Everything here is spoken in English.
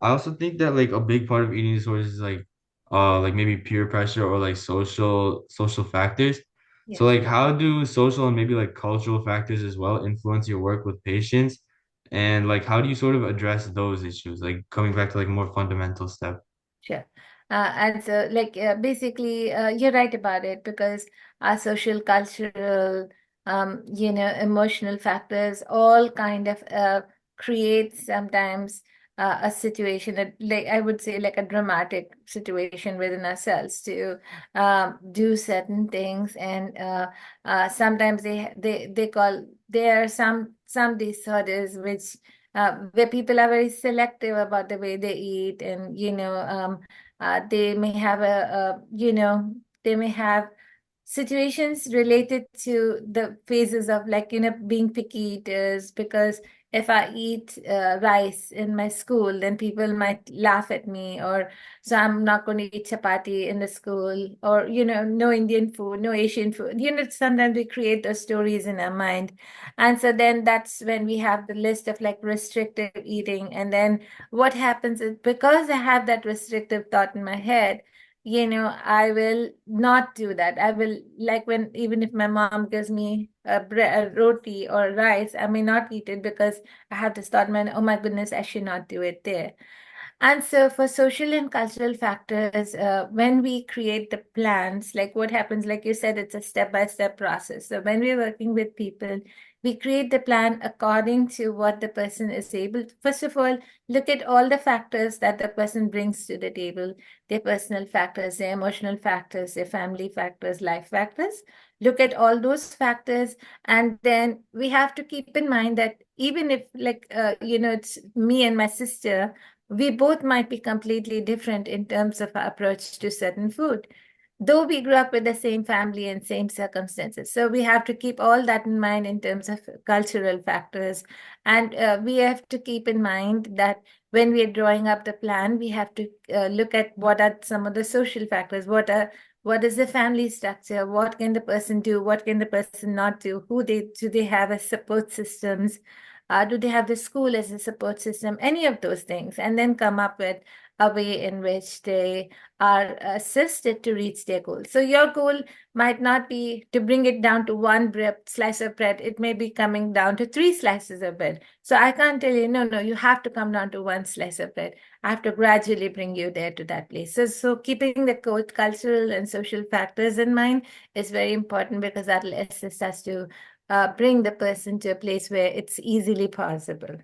I also think that like a big part of eating disorders is like maybe peer pressure or like social factors. So Yes. like how do social and maybe like cultural factors as well influence your work with patients? And like how do you sort of address those issues? Like coming back to like more fundamental step. Sure. And so, basically, you're right about it because our social, cultural, emotional factors all kind of create sometimes a situation that, like, I would say, like a dramatic situation within ourselves to do certain things, and sometimes they call there are some disorders which where people are very selective about the way they eat, and they may have they may have situations related to the phases of, like, being picky eaters, because if I eat rice in my school, then people might laugh at me, or so I'm not going to eat chapati in the school, or no Indian food, no Asian food. Sometimes we create those stories in our mind, and so then that's when we have the list of like restrictive eating. And then what happens is, because I have that restrictive thought in my head, I will not do that. I will, like, when even if my mom gives me a roti or rice, I may not eat it because I have this thought, man, oh my goodness, I should not do it there. And so, for social and cultural factors, when we create the plans, like what happens, like you said, it's a step-by-step process. So, when we're working with people, we create the plan according to what the person is able to. First of all, look at all the factors that the person brings to the table, their personal factors, their emotional factors, their family factors, life factors. Look at all those factors. And then we have to keep in mind that even if, like, it's me and my sister, we both might be completely different in terms of our approach to certain food, though we grew up with the same family and same circumstances. So we have to keep all that in mind in terms of cultural factors. And we have to keep in mind that when we are drawing up the plan, we have to look at what are some of the social factors, what is the family structure, what can the person do, what can the person not do, who they do they have as support systems, do they have the school as a support system, any of those things, and then come up with a way in which they are assisted to reach their goal. So your goal might not be to bring it down to one slice of bread. It may be coming down to three slices of bread. So I can't tell you, no, no, you have to come down to one slice of bread. I have to gradually bring you there to that place. So keeping the cultural and social factors in mind is very important, because that will assist us to bring the person to a place where it's easily possible.